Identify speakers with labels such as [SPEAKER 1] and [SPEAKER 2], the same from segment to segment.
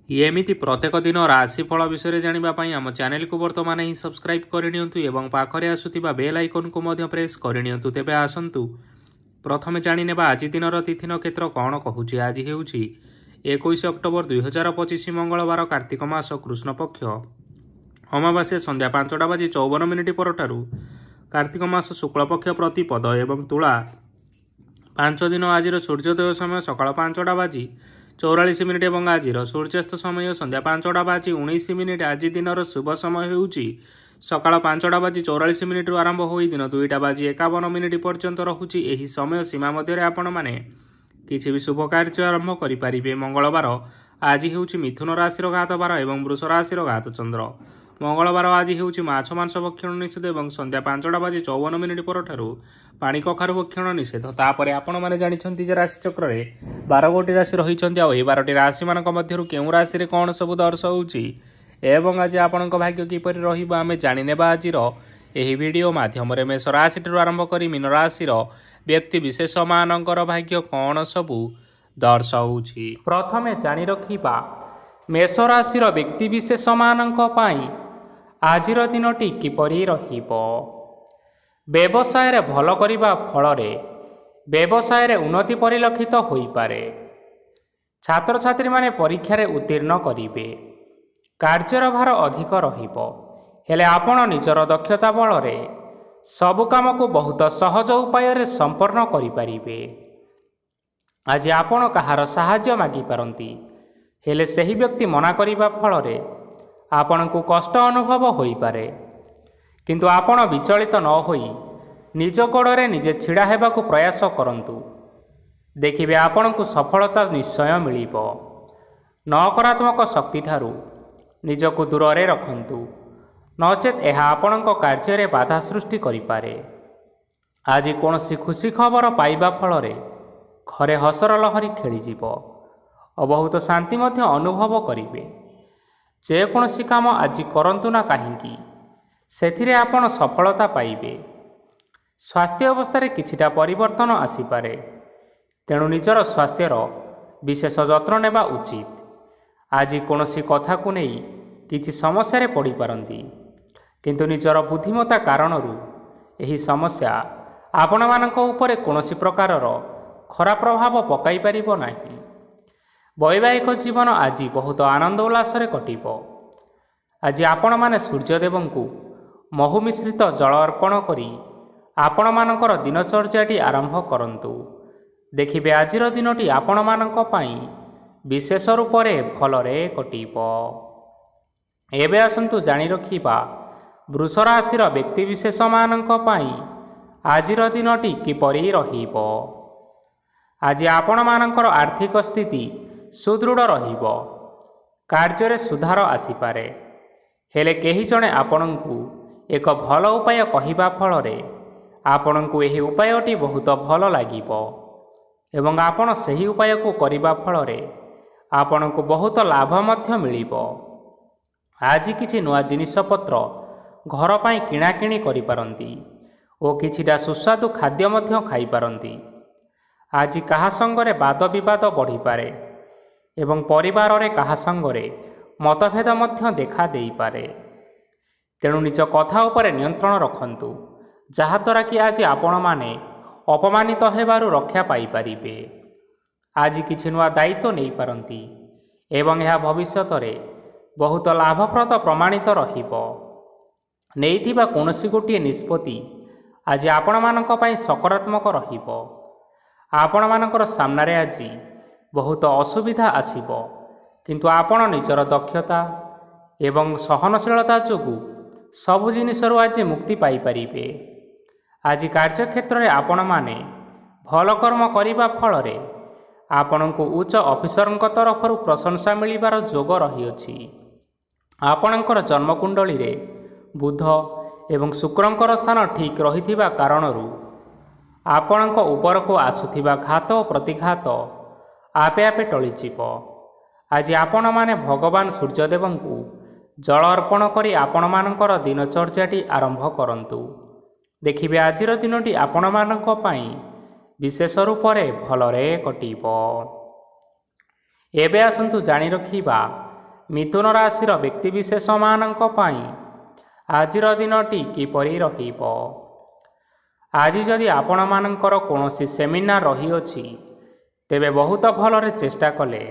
[SPEAKER 1] एमिति प्रत्येक दिन राशिफल विषय जानापी आम चैनल को बर्तमान ही सब्सक्राइब करनियंतु एवं पाखरे आसुथिबा बेल आइकन को मध्य प्रेस करनियंतु। तेबे आसंतु प्रथमे जानिनेबा आज दिनर तिथि नक्षत्र कौन कहूछि। आज हेउछि 21 अक्टोबर 2025 मंगलवार कार्तिक मास कृष्ण पक्ष अमावास्या संध्या 5:54 परठारु कार्तिक मास शुक्ल पक्ष प्रतिपद एवं तुला 5 दिन। आज सूर्योदय समय सकाळ 5:44 एवं आज सूर्यास्त समय संध्या 5:19। आज दिनर शुभ समय हेउछि सकाळ 5:44 आरंभ होई दिन 2:51 पर्यंत रहुछि। एही समय सीमा मध्य आपण माने किछि भी शुभ कार्य आरंभ करि परिबे। मंगलवार आज हेउछि मिथुन राशि घात बार एवं वृष राशि घात चंद्र। मंगलवार आज हेउछि माछ मांस भक्षण निषेध एवं संध्या 5:54 परठारु पानी कखारु भक्षण निषेध। तापरे आपण माने जानिछन्ति जे राशि चक्र रे 12 गोटी राशि रहिछन्ति। आ ए 12टी राशि मानक मध्यरु केउ राशि रे कोन सब दर्शाउछि एवं आज आपणक भाग्य किपरि रहिबो आमे जानिनेबा आजिर एही वीडियो माध्यम रे। मेष राशि ठुर आरंभ करी मीन राशि रो व्यक्ति विशेष मानकर भाग्य कोन सब दर्शाउछि। प्रथमे जानि रखिबा मेष राशि रो व्यक्ति विशेष मानक पई आजिर दिनटी किपरि रहिबो। व्यवसाय रे भल करिबा फल रे व्यवसाय रे उन्नति परिलक्षित होई पारे। छात्र छात्री माने परीक्षा रे उत्तीर्ण करिवे। कार्यर भार अधिक रहिबो हेले आपण निजर दक्षता बल रे सब काम को बहुत सहज उपाय रे संपन्न करि परिबे। आज आपण कहार सहाय्य मागी पारंती हेले सही व्यक्ति मना करिबा फल रे आपण को कष्ट अनुभव होई पारे। किंतु आपण विचलित न होई निज गोड़े निजे छिड़ा हेबाकु प्रयास करंतु। देखिबे आपण को सफलता निश्चय मिलिबो। नकारात्मक शक्ति ठारू निजको दूर रे रखंतु नचेत यह आपणक कार्य रे बाधा सृष्टि करि पारे। आज कोनोसी खुशी खबर पाइबा फल रे घरे हसर लहरी खेली जीवो और बहुत शांति मध्य अनुभव करिवे। जे कोनोसी काम आज करंतु ना काहींकी सेथिरे आपण सफलता पाइबे। स्वास्थ्य अवस्था रे किछिटा परिवर्तन आसी पारे तेणु निजर स्वास्थ्यर विशेष जत्न नेबा उचित। आज कोनोसी कथा को नहीं किछि समस्या रे पड़ी पारंती किंतु निजर बुद्धिमत्ता कारणरू एही समस्या आपण मानक उपरे कोनोसी प्रकारर खराब प्रभाव पकाई परिबो नाही। वैवाहिक जीवन आज बहुत आनंद उल्लास रे कटिबो। आज आपण माने सूर्यदेवंकु महु मिश्रित जल अर्पण करी आपण मानकर दिनचर्याटी आरंभ करंतु। देखिबे आजिर दिनटी आपण मानक पई विशेष रूप रे भलरे कटिबो। एबे आसंतु जानि रखिबा वृष राशि रो व्यक्ति विशेष मानक पई आजिर दिनटी किपरि रहिबो। आज आपण मानकर आर्थिक स्थिति सुदृढ़ रहिबो। कार्य रे सुधार आसी पारे हेले केही जणे आपणंकु एक भल उपाय कहिबा फल रे आपणंकु एही उपायटी बहुत भल लागिबो एवं आपण सही उपाय को करिबा फल रे आपणंकु बहुत लाभ मध्य मिलिबो। आज किछि नुआ जिनिस पत्र घर पाई किणा किणी करि पारंती ओ किछिटा सुस्वादु खाद्य मध्य खाई पारंती। आज कहा संगरे वाद विवाद बढ़ी पारे एवं परिवार रे कहा संगरे मतभेद मध्य देखा देई पारे। तेणु निज कथा उपरे नियंत्रण रखंतु जहाद्वारा कि आज आपण माने अपमानित हेबारु रक्षा पाई पारिबे। आज किछि नुआ दायित्व नहीं पारंती एवं यह भविष्यत रे बहुत लाभप्रद प्रमाणित रहिबो। नेइथिबा कोनोसी गोटिए निष्पत्ति आज आपण मानक पई सकारात्मक रहिबो। आपण मानकर सामने आज बहुत असुविधा आसीबो किंतु आपण निजर दक्षता एवं सहनशीलता जोगु सबु जिनिसरु आज मुक्ति पाई परिबे। आज कार्यक्षेत्र रे आपण माने भल कर्म करिबा फल रे आपणको उच्च ऑफिसरक तरफरु प्रशंसा मिलिबार जोग रहिअछि। आपणकर जन्मकुंडली रे बुध एवं शुक्रंकर स्थान ठीक रहिथिबा कारणरू आपणक ऊपर को आसुथिबा घात और प्रतिघात आपे आपे टळिजिब। आज आपण माने भगवान सूर्यदेवंकु जल अर्पण करी आपण मानकर दिनचर्याटी आरंभ करंतु। देखिबे आजिर दिनटी आपण मानक पई विशेष रूप रे भलरे कटिबो। एबे आसंतु जानि रखिबा ମିଥୁନ ରାଶିର ବ୍ୟକ୍ତିବିଶେଷମାନଙ୍କ ପାଇଁ ଆଜିର ଦିନଟି କିପରି ରହିବ? ଆଜି ଯଦି ଆପଣମାନଙ୍କର କୌଣସି ସେମିନାର ରହିଅଛି, ତେବେ ବହୁତ ଭଲରେ ଚେଷ୍ଟା କଲେ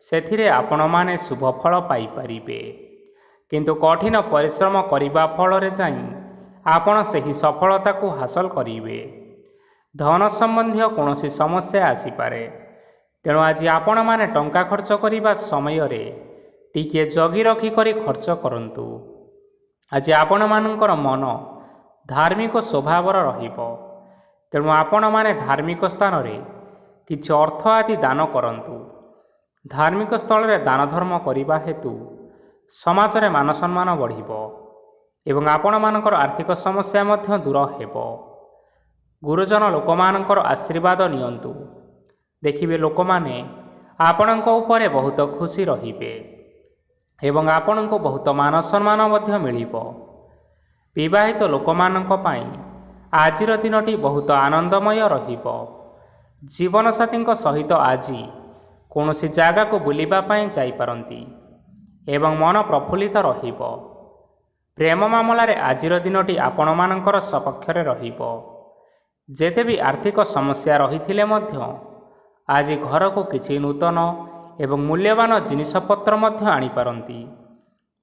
[SPEAKER 1] ସେଥିରେ ଆପଣମାନେ ଶୁଭଫଳ ପାଇପାରିବେ। କିନ୍ତୁ କଠିନ ପରିଶ୍ରମ କରିବା ଫଳରେ ଯାଇ ଆପଣ ସେହି ସଫଳତାକୁ ହାସଲ କରିବେ। ଧନ ସମ୍ବନ୍ଧୀୟ କୌଣସି ସମସ୍ୟା ଆସିପାରେ, ତେଣୁ ଆଜି ଆପଣମାନେ ଟଙ୍କା ଖର୍ଚ୍ଚ କରିବା ସମୟରେ ଟିକିଏ ଜଗି ରଖି କରି ଖର୍ଚ୍ଚ କରନ୍ତୁ। ଆଜି ଆପଣମାନଙ୍କର ମନ ଧାର୍ମିକ ସ୍ୱଭାବର ରହିବ, ତେଣୁ ଆପଣମାନେ ଧାର୍ମିକ ସ୍ଥାନରେ କିଛି ଅର୍ଥ ଆଦି ଦାନ କରନ୍ତୁ। ଧାର୍ମିକ ସ୍ଥଳରେ ଦାନ ଧର୍ମ କରିବା ହେତୁ ସମାଜରେ ମାନସମ୍ମାନ ବଢ଼ିବ ଏବଂ ଆପଣମାନଙ୍କର ଆର୍ଥିକ ସମସ୍ୟା ମଧ୍ୟ ଦୂର ହେବ। ଗୁରୁଜନ ଲୋକମାନଙ୍କର ଆଶୀର୍ବାଦ ନିଅନ୍ତୁ। ଦେଖିବେ ଲୋକମାନେ ଆପଣଙ୍କ ଉପରେ ବହୁତ ଖୁସି ରହିବେ ଏବଂ ଆପଣଙ୍କୁ ବହୁତ ମାନସମ୍ମାନ ମଧ୍ୟ ମିଳିବ। ବିବାହିତ ଲୋକମାନଙ୍କ ପାଇଁ ଆଜିର ଦିନଟି ବହୁତ ଆନନ୍ଦମୟ ରହିବ। ଜୀବନସାଥୀଙ୍କ ସହିତ ଆଜି କୌଣସି ଜାଗାକୁ ବୁଲିବା ପାଇଁ ଯାଇପାରନ୍ତି ଏବଂ ମନ ପ୍ରଫୁଲ୍ଲିତ ରହିବ। ପ୍ରେମ ମାମଲାରେ ଆଜିର ଦିନଟି ଆପଣମାନଙ୍କର ସପକ୍ଷରେ ରହିବ। ଯେତେ ବି ଆର୍ଥିକ ସମସ୍ୟା ରହିଥିଲେ ମଧ୍ୟ ଆଜି ଘରକୁ କିଛି ନୂତନ ଏବଂ ମୂଲ୍ୟବାନ ଜିନିଷପତ୍ର ମଧ୍ୟ ଆଣିପାରନ୍ତି।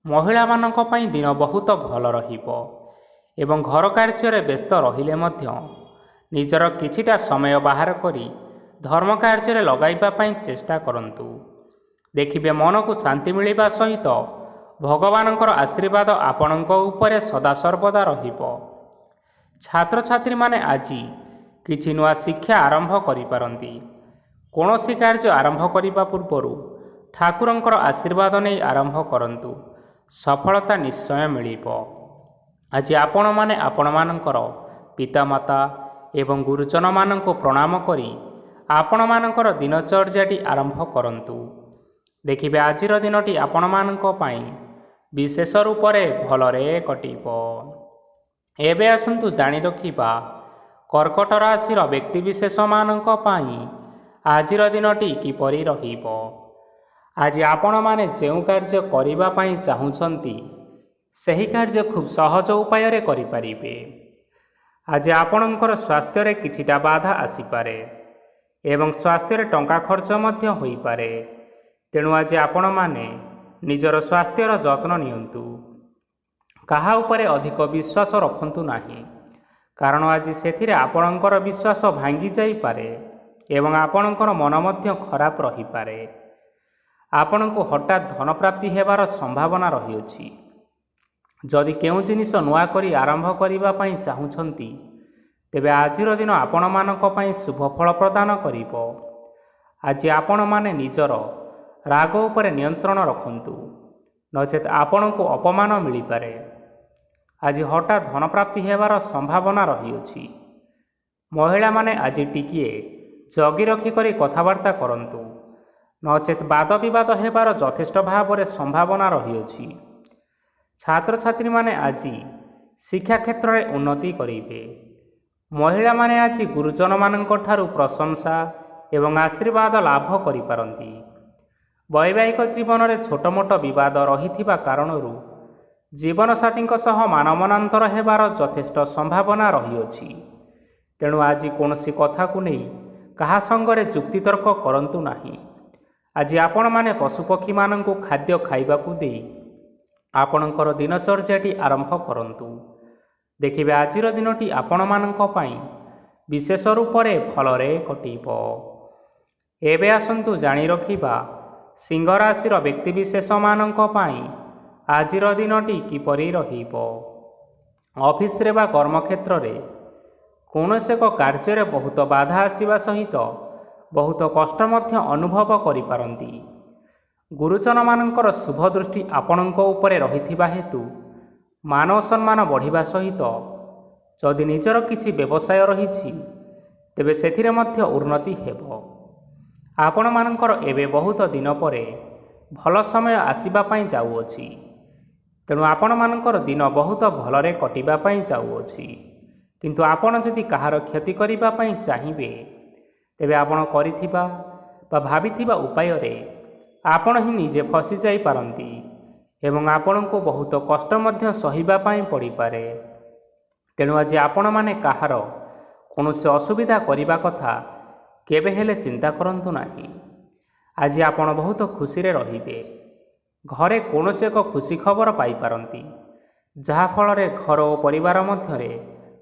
[SPEAKER 1] ମହିଳାମାନଙ୍କ ପାଇଁ ଦିନ ବହୁତ ଭଲ ରହିବ ଏବଂ ଘର କାର୍ଯ୍ୟରେ ବ୍ୟସ୍ତ ରହିଲେ ମଧ୍ୟ ନିଜର କିଛିଟା ସମୟ ବାହାର କରି ଧର୍ମ କାର୍ଯ୍ୟରେ ଲଗାଇବା ପାଇଁ ଚେଷ୍ଟା କରନ୍ତୁ। ଦେଖିବେ ମନକୁ ଶାନ୍ତି ମିଳିବା ସହିତ ଭଗବାନଙ୍କର ଆଶୀର୍ବାଦ ଆପଣଙ୍କ ଉପରେ ସଦାସର୍ବଦା ରହିବ। ଛାତ୍ରଛାତ୍ରୀମାନେ ଆଜି କିଛି ନୂଆ ଶିକ୍ଷା ଆରମ୍ଭ କରିପାରନ୍ତି। କୌଣସି କାର୍ଯ୍ୟ ଆରମ୍ଭ କରିବା ପୂର୍ବରୁ ଠାକୁରଙ୍କର ଆଶୀର୍ବାଦ ନେଇ ଆରମ୍ଭ କରନ୍ତୁ, ସଫଳତା ନିଶ୍ଚୟ ମିଳିବ। ଆଜି ଆପଣମାନେ ଆପଣମାନଙ୍କର ପିତାମାତା ଏବଂ ଗୁରୁଜନମାନଙ୍କୁ ପ୍ରଣାମ କରି ଆପଣମାନଙ୍କର ଦିନଚର୍ଯ୍ୟାଟି ଆରମ୍ଭ କରନ୍ତୁ। ଦେଖିବେ ଆଜିର ଦିନଟି ଆପଣମାନଙ୍କ ପାଇଁ ବିଶେଷ ରୂପରେ ଭଲରେ କଟିବ। ଏବେ ଆସନ୍ତୁ ଜାଣି ରଖିବା କର୍କଟ ରାଶିର ବ୍ୟକ୍ତିବିଶେଷମାନଙ୍କ ପାଇଁ ଆଜିର ଦିନଟି କିପରି ରହିବ। ଆଜି ଆପଣମାନେ ଯେଉଁ କାର୍ଯ୍ୟ କରିବା ପାଇଁ ଚାହୁଁଛନ୍ତି ସେହି କାର୍ଯ୍ୟ ଖୁବ୍ ସହଜ ଉପାୟରେ କରିପାରିବେ। ଆଜି ଆପଣଙ୍କର ସ୍ୱାସ୍ଥ୍ୟରେ କିଛିଟା ବାଧା ଆସିପାରେ ଏବଂ ସ୍ୱାସ୍ଥ୍ୟରେ ଟଙ୍କା ଖର୍ଚ୍ଚ ମଧ୍ୟ ହୋଇପାରେ। ତେଣୁ ଆଜି ଆପଣମାନେ ନିଜର ସ୍ୱାସ୍ଥ୍ୟର ଯତ୍ନ ନିଅନ୍ତୁ। କାହା ଉପରେ ଅଧିକ ବିଶ୍ୱାସ ରଖନ୍ତୁ ନାହିଁ, କାରଣ ଆଜି ସେଥିରେ ଆପଣଙ୍କର ବିଶ୍ୱାସ ଭାଙ୍ଗି ଯାଇପାରେ ଏବଂ ଆପଣଙ୍କର ମନ ମଧ୍ୟ ଖରାପ ରହିପାରେ। ଆପଣଙ୍କୁ ହଠାତ୍ ଧନପ୍ରାପ୍ତି ହେବାର ସମ୍ଭାବନା ରହିଅଛି। ଯଦି କେଉଁ ଜିନିଷ ନୂଆ କରି ଆରମ୍ଭ କରିବା ପାଇଁ ଚାହୁଁଛନ୍ତି, ତେବେ ଆଜିର ଦିନ ଆପଣମାନଙ୍କ ପାଇଁ ଶୁଭ ଫଳ ପ୍ରଦାନ କରିବ। ଆଜି ଆପଣମାନେ ନିଜର ରାଗ ଉପରେ ନିୟନ୍ତ୍ରଣ ରଖନ୍ତୁ, ନଚେତ୍ ଆପଣଙ୍କୁ ଅପମାନ ମିଳିପାରେ। ଆଜି ହଠାତ୍ ଧନପ୍ରାପ୍ତି ହେବାର ସମ୍ଭାବନା ରହିଅଛି। ମହିଳାମାନେ ଆଜି ଟିକିଏ ଜଗି ରଖି କରି କଥାବାର୍ତ୍ତା କରନ୍ତୁ, ନଚେତ୍ ବାଦ ବିବାଦ ହେବାର ଯଥେଷ୍ଟ ଭାବରେ ସମ୍ଭାବନା ରହିଅଛି। ଛାତ୍ରଛାତ୍ରୀମାନେ ଆଜି ଶିକ୍ଷା କ୍ଷେତ୍ରରେ ଉନ୍ନତି କରିବେ। ମହିଳାମାନେ ଆଜି ଗୁରୁଜନମାନଙ୍କ ଠାରୁ ପ୍ରଶଂସା ଏବଂ ଆଶୀର୍ବାଦ ଲାଭ କରିପାରନ୍ତି। ବୈବାହିକ ଜୀବନରେ ଛୋଟ ମୋଟ ବିବାଦ ରହିଥିବା କାରଣରୁ ଜୀବନସାଥୀଙ୍କ ସହ ମାନମନାନ୍ତର ହେବାର ଯଥେଷ୍ଟ ସମ୍ଭାବନା ରହିଅଛି। ତେଣୁ ଆଜି କୌଣସି କଥାକୁ ନେଇ କାହା ସଙ୍ଗରେ ଯୁକ୍ତିତର୍କ କରନ୍ତୁ ନାହିଁ। ଆଜି ଆପଣମାନେ ପଶୁପକ୍ଷୀମାନଙ୍କୁ ଖାଦ୍ୟ ଖାଇବାକୁ ଦେଇ ଆପଣଙ୍କର ଦିନଚର୍ଯ୍ୟାଟି ଆରମ୍ଭ କରନ୍ତୁ। ଦେଖିବେ ଆଜିର ଦିନଟି ଆପଣମାନଙ୍କ ପାଇଁ ବିଶେଷ ରୂପରେ ଭଲରେ କଟିବ। ଏବେ ଆସନ୍ତୁ ଜାଣି ରଖିବା ସିଂହ ରାଶିର ବ୍ୟକ୍ତିବିଶେଷମାନଙ୍କ ପାଇଁ ଆଜିର ଦିନଟି କିପରି ରହିବ। ଅଫିସରେ ବା କର୍ମକ୍ଷେତ୍ରରେ କୌଣସି ଏକ କାର୍ଯ୍ୟରେ ବହୁତ ବାଧା ଆସିବା ସହିତ ବହୁତ କଷ୍ଟ ମଧ୍ୟ ଅନୁଭବ କରିପାରନ୍ତି। ଗୁରୁଜନମାନଙ୍କର ଶୁଭ ଦୃଷ୍ଟି ଆପଣଙ୍କ ଉପରେ ରହିଥିବା ହେତୁ ମାନ ସମ୍ମାନ ବଢ଼ିବା ସହିତ ଯଦି ନିଜର କିଛି ବ୍ୟବସାୟ ରହିଛି, ତେବେ ସେଥିରେ ମଧ୍ୟ ଉନ୍ନତି ହେବ। ଆପଣମାନଙ୍କର ଏବେ ବହୁତ ଦିନ ପରେ ଭଲ ସମୟ ଆସିବା ପାଇଁ ଯାଉଅଛି, ତେଣୁ ଆପଣମାନଙ୍କର ଦିନ ବହୁତ ଭଲରେ କଟିବା ପାଇଁ ଯାଉଅଛି। କିନ୍ତୁ ଆପଣ ଯଦି କାହାର କ୍ଷତି କରିବା ପାଇଁ ଚାହିଁବେ, ତେବେ ଆପଣ କରିଥିବା ବା ଭାବିଥିବା ଉପାୟରେ ଆପଣ ହିଁ ନିଜେ ଫସି ଯାଇପାରନ୍ତି ଏବଂ ଆପଣଙ୍କୁ ବହୁତ କଷ୍ଟ ମଧ୍ୟ ସହିବା ପାଇଁ ପଡ଼ିପାରେ। ତେଣୁ ଆଜି ଆପଣମାନେ କାହାର କୌଣସି ଅସୁବିଧା କରିବା କଥା କେବେ ହେଲେ ଚିନ୍ତା କରନ୍ତୁ ନାହିଁ। ଆଜି ଆପଣ ବହୁତ ଖୁସିରେ ରହିବେ। ଘରେ କୌଣସି ଏକ ଖୁସି ଖବର ପାଇପାରନ୍ତି, ଯାହାଫଳରେ ଘର ଓ ପରିବାର ମଧ୍ୟରେ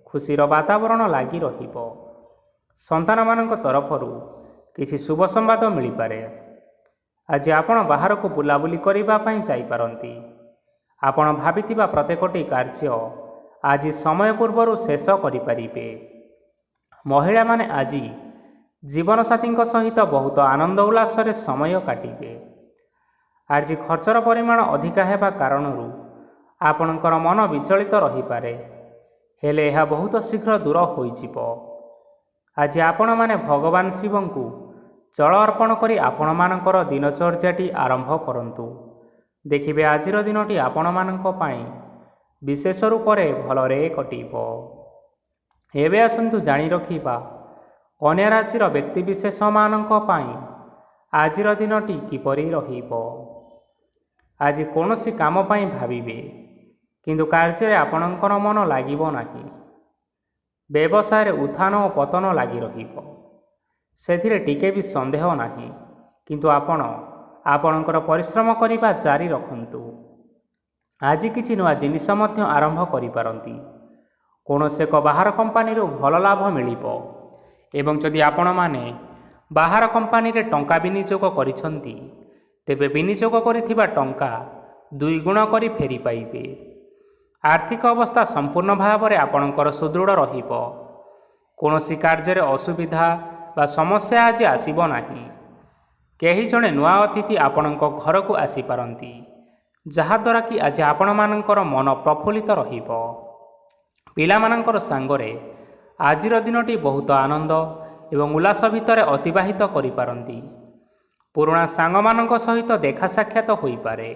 [SPEAKER 1] ଖୁସିର ବାତାବରଣ ଲାଗି ରହିବ। ସନ୍ତାନମାନଙ୍କ ତରଫରୁ କିଛି ଶୁଭ ସମ୍ବାଦ ମିଳିପାରେ। ଆଜି ଆପଣ ବାହାରକୁ ବୁଲାବୁଲି କରିବା ପାଇଁ ଯାଇପାରନ୍ତି। ଆପଣ ଭାବିଥିବା ପ୍ରତ୍ୟେକଟି କାର୍ଯ୍ୟ ଆଜି ସମୟ ପୂର୍ବରୁ ଶେଷ କରିପାରିବେ। ମହିଳାମାନେ ଆଜି ଜୀବନସାଥୀଙ୍କ ସହିତ ବହୁତ ଆନନ୍ଦ ଉଲ୍ଲାସରେ ସମୟ କାଟିବେ। ଆଜି ଖର୍ଚ୍ଚର ପରିମାଣ ଅଧିକା ହେବା କାରଣରୁ ଆପଣଙ୍କର ମନ ବିଚଳିତ ରହିପାରେ, ହେଲେ ଏହା ବହୁତ ଶୀଘ୍ର ଦୂର ହୋଇଯିବ। ଆଜି ଆପଣମାନେ ଭଗବାନ ଶିବଙ୍କୁ ଜଳ ଅର୍ପଣ କରି ଆପଣମାନଙ୍କର ଦିନଚର୍ଯ୍ୟାଟି ଆରମ୍ଭ କରନ୍ତୁ। ଦେଖିବେ ଆଜିର ଦିନଟି ଆପଣମାନଙ୍କ ପାଇଁ ବିଶେଷ ରୂପରେ ଭଲରେ କଟିବ। ଏବେ ଆସନ୍ତୁ ଜାଣି ରଖିବା କନ୍ୟା ରାଶିର ବ୍ୟକ୍ତିବିଶେଷମାନଙ୍କ ପାଇଁ ଆଜିର ଦିନଟି କିପରି ରହିବ। ଆଜି କୌଣସି କାମ ପାଇଁ ଭାବିବେ, କିନ୍ତୁ କାର୍ଯ୍ୟରେ ଆପଣଙ୍କର ମନ ଲାଗିବ ନାହିଁ। ବ୍ୟବସାୟରେ ଉତ୍ଥାନ ଓ ପତନ ଲାଗି ରହିବ, ସେଥିରେ ଟିକେ ବି ସନ୍ଦେହ ନାହିଁ। କିନ୍ତୁ ଆପଣ ଆପଣଙ୍କର ପରିଶ୍ରମ କରିବା ଜାରି ରଖନ୍ତୁ। ଆଜି କିଛି ନୂଆ ଜିନିଷ ମଧ୍ୟ ଆରମ୍ଭ କରିପାରନ୍ତି। କୌଣସି ଏକ ବାହାର କମ୍ପାନୀରୁ ଭଲ ଲାଭ ମିଳିବ ଏବଂ ଯଦି ଆପଣମାନେ ବାହାର କମ୍ପାନୀରେ ଟଙ୍କା ବିନିଯୋଗ କରିଛନ୍ତି, ତେବେ ବିନିଯୋଗ କରିଥିବା ଟଙ୍କା 2 ଗୁଣ କରି ଫେରି ପାଇବେ। ଆର୍ଥିକ ଅବସ୍ଥା ସମ୍ପୂର୍ଣ୍ଣ ଭାବରେ ଆପଣଙ୍କର ସୁଦୃଢ଼ ରହିବ। କୌଣସି କାର୍ଯ୍ୟରେ ଅସୁବିଧା ବା ସମସ୍ୟା ଆଜି ଆସିବ ନାହିଁ। କେହି ଜଣେ ନୂଆ ଅତିଥି ଆପଣଙ୍କ ଘରକୁ ଆସିପାରନ୍ତି, ଯାହାଦ୍ୱାରା କି ଆଜି ଆପଣମାନଙ୍କର ମନ ପ୍ରଫୁଲ୍ଲିତ ରହିବ। ପିଲାମାନଙ୍କର ସାଙ୍ଗରେ ଆଜିର ଦିନଟି ବହୁତ ଆନନ୍ଦ ଏବଂ ଉଲ୍ଲାସ ଭିତରେ ଅତିବାହିତ କରିପାରନ୍ତି। ପୁରୁଣା ସାଙ୍ଗମାନଙ୍କ ସହିତ ଦେଖା ସାକ୍ଷାତ ହୋଇପାରେ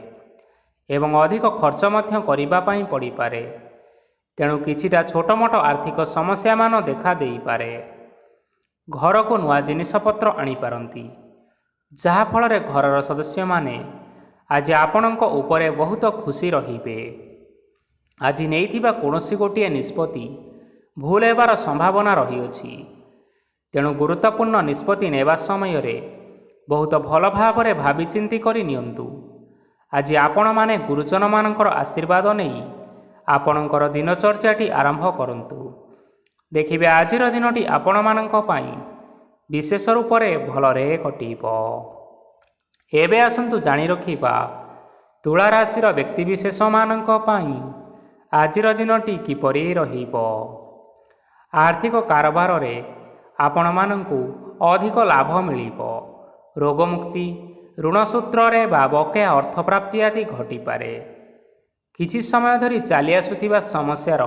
[SPEAKER 1] ଏବଂ ଅଧିକ ଖର୍ଚ୍ଚ ମଧ୍ୟ କରିବା ପାଇଁ ପଡ଼ିପାରେ। ତେଣୁ କିଛିଟା ଛୋଟମୋଟ ଆର୍ଥିକ ସମସ୍ୟାମାନ ଦେଖା ଦେଇପାରେ। ଘରକୁ ନୂଆ ଜିନିଷପତ୍ର ଆଣିପାରନ୍ତି, ଯାହାଫଳରେ ଘରର ସଦସ୍ୟମାନେ ଆଜି ଆପଣଙ୍କ ଉପରେ ବହୁତ ଖୁସି ରହିବେ। ଆଜି ନେଇଥିବା କୌଣସି ଗୋଟିଏ ନିଷ୍ପତ୍ତି ଭୁଲ ହେବାର ସମ୍ଭାବନା ରହିଅଛି। ତେଣୁ ଗୁରୁତ୍ୱପୂର୍ଣ୍ଣ ନିଷ୍ପତ୍ତି ନେବା ସମୟରେ ବହୁତ ଭଲ ଭାବରେ ଭାବିଚିନ୍ତି କରି ନିଅନ୍ତୁ। ଆଜି ଆପଣମାନେ ଗୁରୁଜନମାନଙ୍କର ଆଶୀର୍ବାଦ ନେଇ ଆପଣଙ୍କର ଦିନଚର୍ଯ୍ୟାଟି ଆରମ୍ଭ କରନ୍ତୁ। ଦେଖିବେ ଆଜିର ଦିନଟି ଆପଣମାନଙ୍କ ପାଇଁ ବିଶେଷ ରୂପରେ ଭଲରେ କଟିବ। ଏବେ ଆସନ୍ତୁ ଜାଣି ରଖିବା ତୁଳା ରାଶିର ବ୍ୟକ୍ତିବିଶେଷମାନଙ୍କ ପାଇଁ ଆଜିର ଦିନଟି କିପରି ରହିବ। ଆର୍ଥିକ କାରବାରରେ ଆପଣମାନଙ୍କୁ ଅଧିକ ଲାଭ ମିଳିବ। ରୋଗମୁକ୍ତି, ଋଣ ସୂତ୍ରରେ ବା ବକେୟା ଅର୍ଥପ୍ରାପ୍ତି ଆଦି ଘଟିପାରେ। କିଛି ସମୟ ଧରି ଚାଲି ଆସୁଥିବା ସମସ୍ୟାର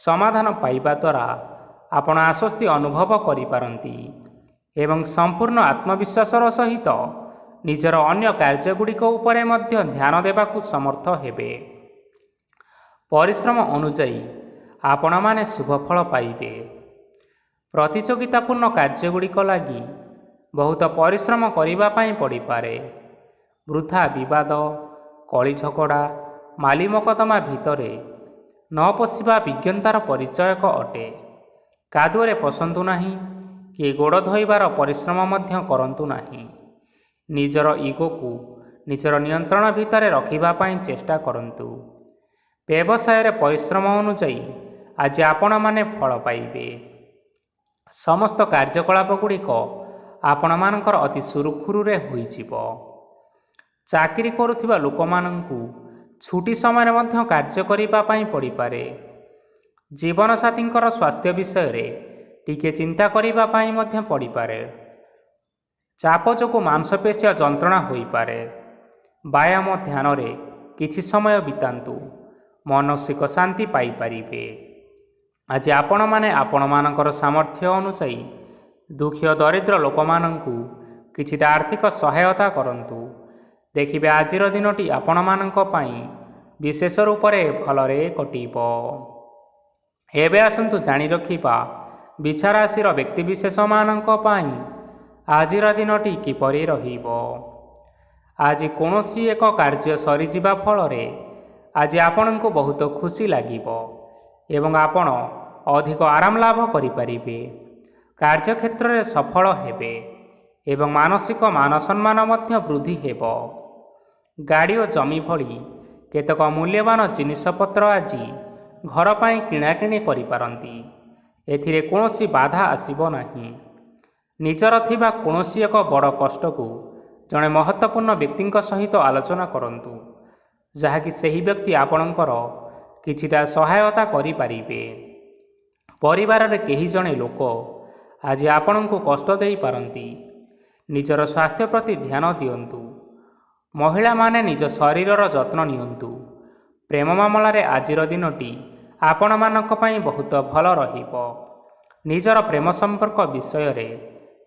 [SPEAKER 1] ସମାଧାନ ପାଇବା ଦ୍ୱାରା ଆପଣ ଆଶ୍ୱସ୍ତି ଅନୁଭବ କରିପାରନ୍ତି ଏବଂ ସମ୍ପୂର୍ଣ୍ଣ ଆତ୍ମବିଶ୍ୱାସର ସହିତ ନିଜର ଅନ୍ୟ କାର୍ଯ୍ୟଗୁଡ଼ିକ ଉପରେ ମଧ୍ୟ ଧ୍ୟାନ ଦେବାକୁ ସମର୍ଥ ହେବେ। ପରିଶ୍ରମ ଅନୁଯାୟୀ ଆପଣମାନେ ଶୁଭଫଳ ପାଇବେ। ପ୍ରତିଯୋଗିତାପୂର୍ଣ୍ଣ କାର୍ଯ୍ୟଗୁଡ଼ିକ ଲାଗି ବହୁତ ପରିଶ୍ରମ କରିବା ପାଇଁ ପଡ଼ିପାରେ। ବୃଥା ବିବାଦ, କଳି ଝଗଡ଼ା, ମାଲି ମକଦ୍ଦମା ଭିତରେ ନ ପଶିବା ବିଜ୍ଞତାର ପରିଚୟକ ଅଟେ। କାଦୁଅରେ ପଶନ୍ତୁ ନାହିଁ କି ଗୋଡ଼ ଧୋଇବାର ପରିଶ୍ରମ ମଧ୍ୟ କରନ୍ତୁ ନାହିଁ। ନିଜର ଇଗୋକୁ ନିଜର ନିୟନ୍ତ୍ରଣ ଭିତରେ ରଖିବା ପାଇଁ ଚେଷ୍ଟା କରନ୍ତୁ। ବ୍ୟବସାୟରେ ପରିଶ୍ରମ ଅନୁଯାୟୀ ଆଜି ଆପଣମାନେ ଫଳ ପାଇବେ। ସମସ୍ତ କାର୍ଯ୍ୟକଳାପ ଗୁଡ଼ିକ ଆପଣମାନଙ୍କର ଅତି ସୁରୁଖୁରୁରେ ହୋଇଯିବ। ଚାକିରି କରୁଥିବା ଲୋକମାନଙ୍କୁ ଛୁଟି ସମୟରେ ମଧ୍ୟ କାର୍ଯ୍ୟ କରିବା ପାଇଁ ପଡ଼ିପାରେ। ଜୀବନସାଥୀଙ୍କର ସ୍ୱାସ୍ଥ୍ୟ ବିଷୟରେ ଟିକେ ଚିନ୍ତା କରିବା ପାଇଁ ମଧ୍ୟ ପଡ଼ିପାରେ। ଚାପ ଯୋଗୁଁ ମାଂସପେଶୀୟ ଯନ୍ତ୍ରଣା ହୋଇପାରେ। ବ୍ୟାୟାମ ଧ୍ୟାନରେ କିଛି ସମୟ ବିତାନ୍ତୁ, ମାନସିକ ଶାନ୍ତି ପାଇପାରିବେ। ଆଜି ଆପଣମାନେ ଆପଣମାନଙ୍କର ସାମର୍ଥ୍ୟ ଅନୁଯାୟୀ ଦୁଃଖୀ ଓ ଦରିଦ୍ର ଲୋକମାନଙ୍କୁ କିଛିଟା ଆର୍ଥିକ ସହାୟତା କରନ୍ତୁ। ଦେଖିବେ ଆଜିର ଦିନଟି ଆପଣମାନଙ୍କ ପାଇଁ ବିଶେଷ ରୂପରେ ଭଲରେ କଟିବ। ଏବେ ଆସନ୍ତୁ ଜାଣି ରଖିବା ବିଛା ରାଶିର ବ୍ୟକ୍ତିବିଶେଷମାନଙ୍କ ପାଇଁ ଆଜିର ଦିନଟି କିପରି ରହିବ। ଆଜି କୌଣସି ଏକ କାର୍ଯ୍ୟ ସରିଯିବା ଫଳରେ ଆଜି ଆପଣଙ୍କୁ ବହୁତ ଖୁସି ଲାଗିବ ଏବଂ ଆପଣ ଅଧିକ ଆରାମ ଲାଭ କରିପାରିବେ। କାର୍ଯ୍ୟକ୍ଷେତ୍ରରେ ସଫଳ ହେବେ ଏବଂ ମାନସିକ ମାନ ସମ୍ମାନ ମଧ୍ୟ ବୃଦ୍ଧି ହେବ। ଗାଡ଼ି ଓ ଜମି ଭଳି କେତେକ ମୂଲ୍ୟବାନ ଜିନିଷପତ୍ର ଆଜି ଘର ପାଇଁ କିଣାକିଣି କରିପାରନ୍ତି। ଏଥିରେ କୌଣସି ବାଧା ଆସିବ ନାହିଁ। ନିଜର ଥିବା କୌଣସି ଏକ ବଡ଼ କଷ୍ଟକୁ ଜଣେ ମହତ୍ତ୍ୱପୂର୍ଣ୍ଣ ବ୍ୟକ୍ତିଙ୍କ ସହିତ ଆଲୋଚନା କରନ୍ତୁ, ଯାହାକି ସେହି ବ୍ୟକ୍ତି ଆପଣଙ୍କର କିଛିଟା ସହାୟତା କରିପାରିବେ। ପରିବାରରେ କେହି ଜଣେ ଲୋକ ଆଜି ଆପଣଙ୍କୁ କଷ୍ଟ ଦେଇପାରନ୍ତି। ନିଜର ସ୍ୱାସ୍ଥ୍ୟ ପ୍ରତି ଧ୍ୟାନ ଦିଅନ୍ତୁ। ମହିଳାମାନେ ନିଜ ଶରୀରର ଯତ୍ନ ନିଅନ୍ତୁ। ପ୍ରେମ ମାମଲାରେ ଆଜିର ଦିନଟି ଆପଣମାନଙ୍କ ପାଇଁ ବହୁତ ଭଲ ରହିବ। ନିଜର ପ୍ରେମ ସମ୍ପର୍କ ବିଷୟରେ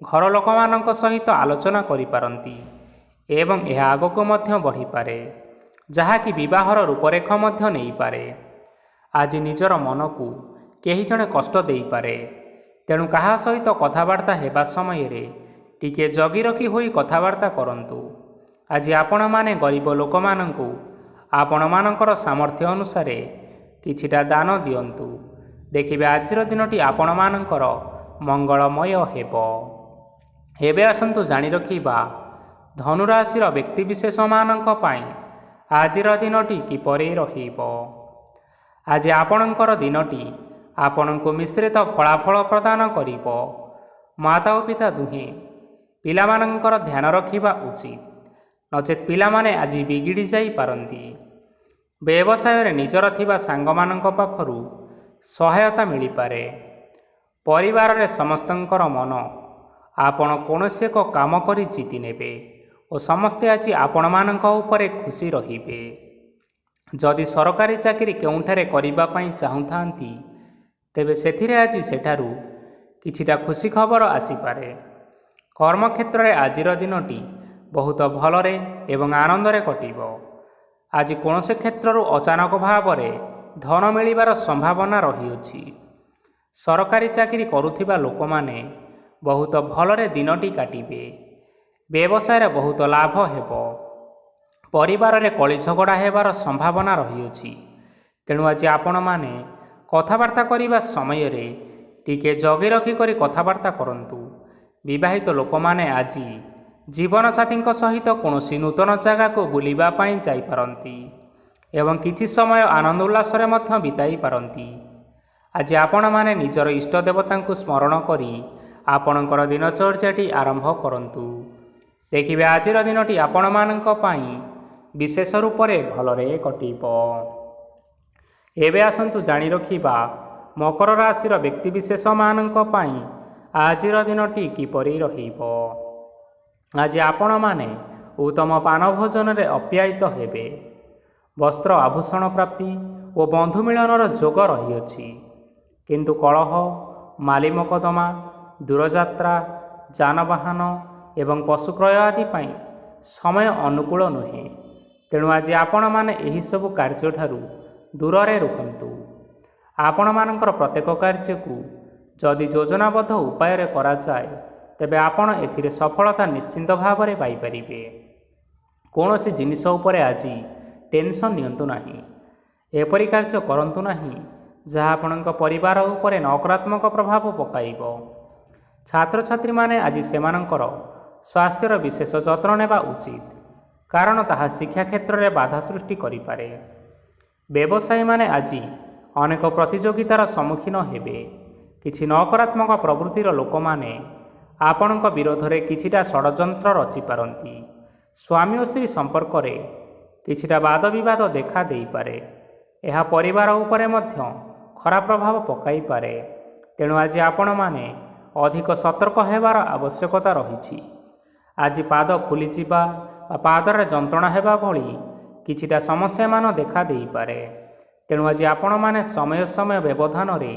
[SPEAKER 1] ଘର ଲୋକମାନଙ୍କ ସହିତ ଆଲୋଚନା କରିପାରନ୍ତି ଏବଂ ଏହା ଆଗକୁ ମଧ୍ୟ ବଢ଼ିପାରେ, ଯାହାକି ବିବାହର ରୂପରେଖ ମଧ୍ୟ ନେଇପାରେ। ଆଜି ନିଜର ମନକୁ କେହି ଜଣେ କଷ୍ଟ ଦେଇପାରେ, ତେଣୁ କାହା ସହିତ କଥାବାର୍ତ୍ତା ହେବା ସମୟରେ ଟିକିଏ ଜଗି ରଖି ହୋଇ କଥାବାର୍ତ୍ତା କରନ୍ତୁ। ଆଜି ଆପଣମାନେ ଗରିବ ଲୋକମାନଙ୍କୁ ଆପଣମାନଙ୍କର ସାମର୍ଥ୍ୟ ଅନୁସାରେ କିଛିଟା ଦାନ ଦିଅନ୍ତୁ। ଦେଖିବେ ଆଜିର ଦିନଟି ଆପଣମାନଙ୍କର ମଙ୍ଗଳମୟ ହେବ। ଏବେ ଆସନ୍ତୁ ଜାଣି ରଖିବା ଧନୁରାଶିର ବ୍ୟକ୍ତିବିଶେଷମାନଙ୍କ ପାଇଁ ଆଜିର ଦିନଟି କିପରି ରହିବ। ଆଜି ଆପଣଙ୍କର ଦିନଟି ଆପଣଙ୍କୁ ମିଶ୍ରିତ ଫଳାଫଳ ପ୍ରଦାନ କରିବ। ମାତା ଓ ପିତା ଦୁହେଁ ପିଲାମାନଙ୍କର ଧ୍ୟାନ ରଖିବା ଉଚିତ, ନଚେତ୍ ପିଲାମାନେ ଆଜି ବିଗିଡ଼ି ଯାଇପାରନ୍ତି। ବ୍ୟବସାୟରେ ନିଜର ଥିବା ସାଙ୍ଗମାନଙ୍କ ପାଖରୁ ସହାୟତା ମିଳିପାରେ। ପରିବାରରେ ସମସ୍ତଙ୍କର ମନ ଆପଣ କୌଣସି ଏକ କାମ କରି ଜିତି ନେବେ ଓ ସମସ୍ତେ ଆଜି ଆପଣମାନଙ୍କ ଉପରେ ଖୁସି ରହିବେ। ଯଦି ସରକାରୀ ଚାକିରି କେଉଁଠାରେ କରିବା ପାଇଁ ଚାହୁଁଥାନ୍ତି, ତେବେ ସେଥିରେ ଆଜି ସେଠାରୁ କିଛିଟା ଖୁସି ଖବର ଆସିପାରେ। କର୍ମକ୍ଷେତ୍ରରେ ଆଜିର ଦିନଟି ବହୁତ ଭଲରେ ଏବଂ ଆନନ୍ଦରେ କଟିବ। ଆଜି କୌଣସି କ୍ଷେତ୍ରରୁ ଅଚାନକ ଭାବରେ ଧନ ମିଳିବାର ସମ୍ଭାବନା ରହିଅଛି। ସରକାରୀ ଚାକିରି କରୁଥିବା ଲୋକମାନେ ବହୁତ ଭଲରେ ଦିନଟି କାଟିବେ। ବ୍ୟବସାୟରେ ବହୁତ ଲାଭ ହେବ। ପରିବାରରେ କଳି ଝଗଡ଼ା ହେବାର ସମ୍ଭାବନା ରହିଅଛି, ତେଣୁ ଆଜି ଆପଣମାନେ କଥାବାର୍ତ୍ତା କରିବା ସମୟରେ ଟିକିଏ ଜଗି ରଖି କରି କଥାବାର୍ତ୍ତା କରନ୍ତୁ। ବିବାହିତ ଲୋକମାନେ ଆଜି ଜୀବନସାଥୀଙ୍କ ସହିତ କୌଣସି ନୂତନ ଜାଗାକୁ ବୁଲିବା ପାଇଁ ଯାଇପାରନ୍ତି ଏବଂ କିଛି ସମୟ ଆନନ୍ଦ ଉଲ୍ଲାସରେ ମଧ୍ୟ ବିତାଇ ପାରନ୍ତି। ଆଜି ଆପଣମାନେ ନିଜର ଇଷ୍ଟ ଦେବତାଙ୍କୁ ସ୍ମରଣ କରି ଆପଣଙ୍କର ଦିନଚର୍ଯ୍ୟାଟି ଆରମ୍ଭ କରନ୍ତୁ। ଦେଖିବେ ଆଜିର ଦିନଟି ଆପଣମାନଙ୍କ ପାଇଁ ବିଶେଷ ରୂପରେ ଭଲରେ କଟିବ। ଏବେ ଆସନ୍ତୁ ଜାଣି ରଖିବା ମକର ରାଶିର ବ୍ୟକ୍ତିବିଶେଷମାନଙ୍କ ପାଇଁ ଆଜିର ଦିନଟି କିପରି ରହିବ। ଆଜି ଆପଣମାନେ ଉତ୍ତମ ପାନ ଭୋଜନରେ ଅପ୍ୟାୟିତ ହେବେ। ବସ୍ତ୍ର ଆଭୂଷଣ ପ୍ରାପ୍ତି ଓ ବନ୍ଧୁ ମିଳନର ଯୋଗ ରହିଅଛି, କିନ୍ତୁ କଳହ, ମାଲି ମକଦ୍ଦମା, ଦୂରଯାତ୍ରା, ଯାନବାହନ ଏବଂ ପଶୁ କ୍ରୟ ଆଦି ପାଇଁ ସମୟ ଅନୁକୂଳ ନୁହେଁ। ତେଣୁ ଆଜି ଆପଣମାନେ ଏହିସବୁ କାର୍ଯ୍ୟଠାରୁ ଦୂରରେ ରୁହନ୍ତୁ। ଆପଣମାନଙ୍କର ପ୍ରତ୍ୟେକ କାର୍ଯ୍ୟକୁ ଯଦି ଯୋଜନାବଦ୍ଧ ଉପାୟରେ କରାଯାଏ, ତେବେ ଆପଣ ଏଥିରେ ସଫଳତା ନିଶ୍ଚିନ୍ତ ଭାବରେ ପାଇପାରିବେ। କୌଣସି ଜିନିଷ ଉପରେ ଆଜି ଟେନସନ୍ ନିଅନ୍ତୁ ନାହିଁ। ଏପରି କାର୍ଯ୍ୟ କରନ୍ତୁ ନାହିଁ ଯାହା ଆପଣଙ୍କ ପରିବାର ଉପରେ ନକାରାତ୍ମକ ପ୍ରଭାବ ପକାଇବ। ଛାତ୍ରଛାତ୍ରୀମାନେ ଆଜି ସେମାନଙ୍କର ସ୍ୱାସ୍ଥ୍ୟର ବିଶେଷ ଯତ୍ନ ନେବା ଉଚିତ, କାରଣ ତାହା ଶିକ୍ଷା କ୍ଷେତ୍ରରେ ବାଧା ସୃଷ୍ଟି କରିପାରେ। ବ୍ୟବସାୟୀମାନେ ଆଜି ଅନେକ ପ୍ରତିଯୋଗିତାର ସମ୍ମୁଖୀନ ହେବେ। କିଛି ନକାରାତ୍ମକ ପ୍ରବୃତ୍ତିର ଲୋକମାନେ ଆପଣଙ୍କ ବିରୋଧରେ କିଛିଟା ଷଡ଼ଯନ୍ତ୍ର ରଚିପାରନ୍ତି। ସ୍ୱାମୀ ଓ ସ୍ତ୍ରୀ ସମ୍ପର୍କରେ କିଛିଟା ବାଦବିବାଦ ଦେଖା ଦେଇପାରେ। ଏହା ପରିବାର ଉପରେ ମଧ୍ୟ ଖରାପ ପ୍ରଭାବ ପକାଇପାରେ। ତେଣୁ ଆଜି ଆପଣମାନେ ଅଧିକ ସତର୍କ ହେବାର ଆବଶ୍ୟକତା ରହିଛି। ଆଜି ପାଦ ଫୁଲିଯିବା ବା ପାଦରେ ଯନ୍ତ୍ରଣା ହେବା ଭଳି କିଛିଟା ସମସ୍ୟାମାନ ଦେଖା ଦେଇପାରେ। ତେଣୁ ଆଜି ଆପଣମାନେ ସମୟ ସମୟ ବ୍ୟବଧାନରେ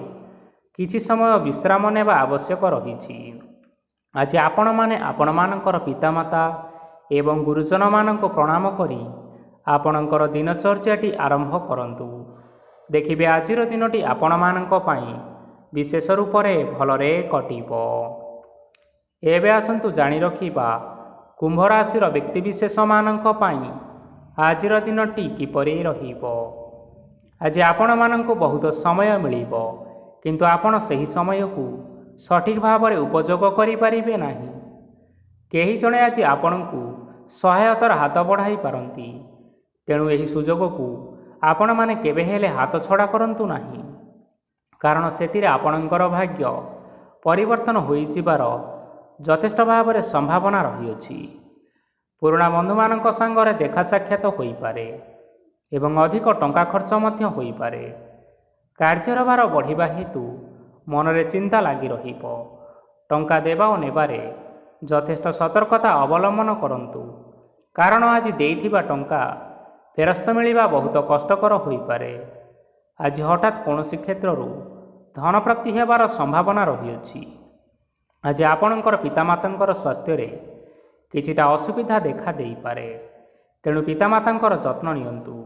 [SPEAKER 1] କିଛି ସମୟ ବିଶ୍ରାମ ନେବା ଆବଶ୍ୟକ ରହିଛି। ଆଜି ଆପଣମାନେ ଆପଣମାନଙ୍କର ପିତାମାତା ଏବଂ ଗୁରୁଜନମାନଙ୍କୁ ପ୍ରଣାମ କରି ଆପଣଙ୍କର ଦିନଚର୍ଯ୍ୟାଟି ଆରମ୍ଭ କରନ୍ତୁ। ଦେଖିବେ ଆଜିର ଦିନଟି ଆପଣମାନଙ୍କ ପାଇଁ ବିଶେଷ ରୂପରେ ଭଲରେ କଟିବ। ଏବେ ଆସନ୍ତୁ ଜାଣି ରଖିବା କୁମ୍ଭ ରାଶିର ବ୍ୟକ୍ତିବିଶେଷମାନଙ୍କ ପାଇଁ ଆଜିର ଦିନଟି କିପରି ରହିବ। ଆଜି ଆପଣମାନଙ୍କୁ ବହୁତ ସମୟ ମିଳିବ, କିନ୍ତୁ ଆପଣ ସେହି ସମୟକୁ ସଠିକ୍ ଭାବରେ ଉପଯୋଗ କରିପାରିବେ ନାହିଁ। କେହି ଜଣେ ଆଜି ଆପଣଙ୍କୁ ସହାୟତାର ହାତ ବଢ଼ାଇ ପାରନ୍ତି, ତେଣୁ ଏହି ସୁଯୋଗକୁ ଆପଣମାନେ କେବେ ହେଲେ ହାତଛଡ଼ା କରନ୍ତୁ ନାହିଁ, କାରଣ ସେଥିରେ ଆପଣଙ୍କର ଭାଗ୍ୟ ପରିବର୍ତ୍ତନ ହୋଇଯିବାର ଯଥେଷ୍ଟ ଭାବରେ ସମ୍ଭାବନା ରହିଅଛି। ପୁରୁଣା ବନ୍ଧୁମାନଙ୍କ ସାଙ୍ଗରେ ଦେଖା ସାକ୍ଷାତ ହୋଇପାରେ ଏବଂ ଅଧିକ ଟଙ୍କା ଖର୍ଚ୍ଚ ମଧ୍ୟ ହୋଇପାରେ। କାର୍ଯ୍ୟର ଭାର ବଢ଼ିବା ହେତୁ ମନରେ ଚିନ୍ତା ଲାଗି ରହିବ। ଟଙ୍କା ଦେବା ଓ ନେବାରେ ଯଥେଷ୍ଟ ସତର୍କତା ଅବଲମ୍ବନ କରନ୍ତୁ, କାରଣ ଆଜି ଦେଇଥିବା ଟଙ୍କା ଫେରସ୍ତ ମିଳିବା ବହୁତ କଷ୍ଟକର ହୋଇପାରେ। ଆଜି ହଠାତ୍ କୌଣସି କ୍ଷେତ୍ରରୁ ଧନପ୍ରାପ୍ତି ହେବାର ସମ୍ଭାବନା ରହିଅଛି। ଆଜି ଆପଣଙ୍କର ପିତାମାତାଙ୍କର ସ୍ୱାସ୍ଥ୍ୟରେ କିଛିଟା ଅସୁବିଧା ଦେଖା ଦେଇପାରେ, ତେଣୁ ପିତାମାତାଙ୍କର ଯତ୍ନ ନିଅନ୍ତୁ।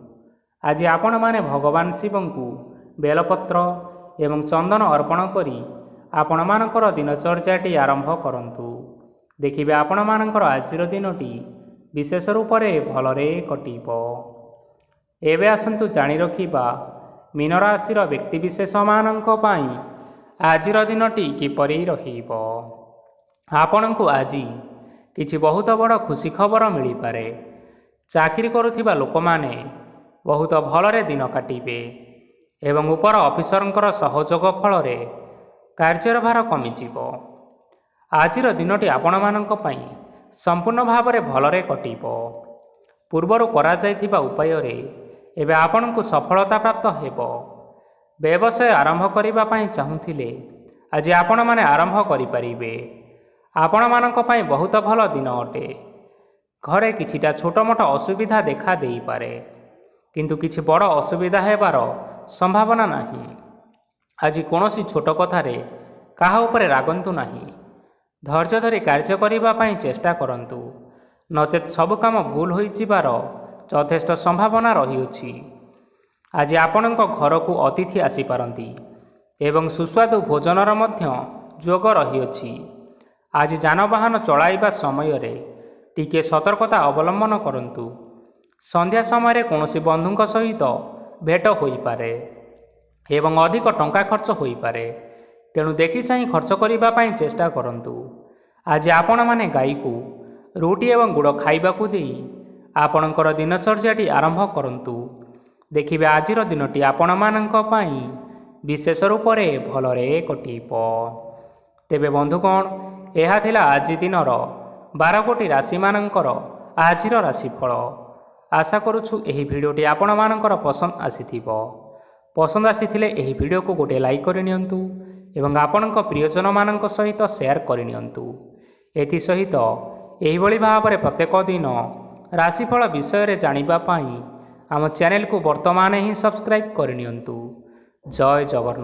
[SPEAKER 1] ଆଜି ଆପଣମାନେ ଭଗବାନ ଶିବଙ୍କୁ ବେଲପତ୍ର ଏବଂ ଚନ୍ଦନ ଅର୍ପଣ କରି ଆପଣମାନଙ୍କର ଦିନଚର୍ଯ୍ୟାଟି ଆରମ୍ଭ କରନ୍ତୁ। ଦେଖିବେ ଆପଣମାନଙ୍କର ଆଜିର ଦିନଟି ବିଶେଷ ରୂପରେ ଭଲରେ କଟିବ। ଏବେ ଆସନ୍ତୁ ଜାଣି ରଖିବା ମୀନ ରାଶିର ବ୍ୟକ୍ତିବିଶେଷମାନଙ୍କ ପାଇଁ ଆଜିର ଦିନଟି କିପରି ରହିବ। ଆପଣଙ୍କୁ ଆଜି କିଛି ବହୁତ ବଡ଼ ଖୁସି ଖବର ମିଳିପାରେ। ଚାକିରି କରୁଥିବା ଲୋକମାନେ ବହୁତ ଭଲରେ ଦିନ କାଟିବେ ଏବଂ ଉପର ଅଫିସରଙ୍କର ସହଯୋଗ ଫଳରେ କାର୍ଯ୍ୟର ଭାର କମିଯିବ। ଆଜିର ଦିନଟି ଆପଣମାନଙ୍କ ପାଇଁ ସମ୍ପୂର୍ଣ୍ଣ ଭାବରେ ଭଲରେ କଟିବ। ପୂର୍ବରୁ କରାଯାଇଥିବା ଉପାୟରେ ଏବେ ଆପଣଙ୍କୁ ସଫଳତା ପ୍ରାପ୍ତ ହେବ। ବ୍ୟବସାୟ ଆରମ୍ଭ କରିବା ପାଇଁ ଚାହୁଁଥିଲେ ଆଜି ଆପଣମାନେ ଆରମ୍ଭ କରିପାରିବେ। ଆପଣମାନଙ୍କ ପାଇଁ ବହୁତ ଭଲ ଦିନ ଅଟେ। ଘରେ କିଛିଟା ଛୋଟମୋଟ ଅସୁବିଧା ଦେଖା ଦେଇପାରେ, କିନ୍ତୁ କିଛି ବଡ଼ ଅସୁବିଧା ହେବାର ସମ୍ଭାବନା ନାହିଁ। ଆଜି କୌଣସି ଛୋଟ କଥାରେ କାହା ଉପରେ ରାଗନ୍ତୁ ନାହିଁ। ଧୈର୍ଯ୍ୟ ଧରି କାର୍ଯ୍ୟ କରିବା ପାଇଁ ଚେଷ୍ଟା କରନ୍ତୁ, ନଚେତ୍ ସବୁ କାମ ଭୁଲ ହୋଇଯିବାର ଯଥେଷ୍ଟ ସମ୍ଭାବନା ରହିଅଛି। ଆଜି ଆପଣଙ୍କ ଘରକୁ ଅତିଥି ଆସିପାରନ୍ତି ଏବଂ ସୁସ୍ୱାଦୁ ଭୋଜନର ମଧ୍ୟ ଯୋଗ ରହିଅଛି। ଆଜି ଯାନବାହନ ଚଳାଇବା ସମୟରେ ଟିକିଏ ସତର୍କତା ଅବଲମ୍ବନ କରନ୍ତୁ। ସନ୍ଧ୍ୟା ସମୟରେ କୌଣସି ବନ୍ଧୁଙ୍କ ସହିତ ଭେଟ ହୋଇପାରେ ଏବଂ ଅଧିକ ଟଙ୍କା ଖର୍ଚ୍ଚ ହୋଇପାରେ, ତେଣୁ ଦେଖିଚାହିଁ ଖର୍ଚ୍ଚ କରିବା ପାଇଁ ଚେଷ୍ଟା କରନ୍ତୁ। ଆଜି ଆପଣମାନେ ଗାଈକୁ ରୁଟି ଏବଂ ଗୁଡ଼ ଖାଇବାକୁ ଦେଇ ଆପଣଙ୍କର ଦିନଚର୍ଯ୍ୟାଟି ଆରମ୍ଭ କରନ୍ତୁ। ଦେଖିବେ ଆଜିର ଦିନଟି ଆପଣମାନଙ୍କ ପାଇଁ ବିଶେଷ ରୂପରେ ଭଲରେ କଟିବ। ତେବେ ବନ୍ଧୁଗଣ, ଏହା ଥିଲା ଆଜି ଦିନର 12 ଗୋଟି ରାଶିମାନଙ୍କର ଆଜିର ରାଶିଫଳ। ଆଶା କରୁଛୁ ଏହି ଭିଡ଼ିଓଟି ଆପଣମାନଙ୍କର ପସନ୍ଦ ଆସିଥିବ। ପସନ୍ଦ ଆସିଥିଲେ ଏହି ଭିଡ଼ିଓକୁ ଗୋଟିଏ ଲାଇକ୍ କରିନିଅନ୍ତୁ ଏବଂ ଆପଣଙ୍କ ପ୍ରିୟଜନମାନଙ୍କ ସହିତ ସେୟାର କରିନିଅନ୍ତୁ। ଏଥିସହିତ ଏହିଭଳି ଭାବରେ ପ୍ରତ୍ୟେକ ଦିନ ରାଶିଫଳ ବିଷୟରେ ଜାଣିବା ପାଇଁ ଆମ ଚ୍ୟାନେଲକୁ ବର୍ତ୍ତମାନ ହିଁ ସବସ୍କ୍ରାଇବ୍ କରିନିଅନ୍ତୁ। ଜୟ ଜଗନ୍ନାଥ।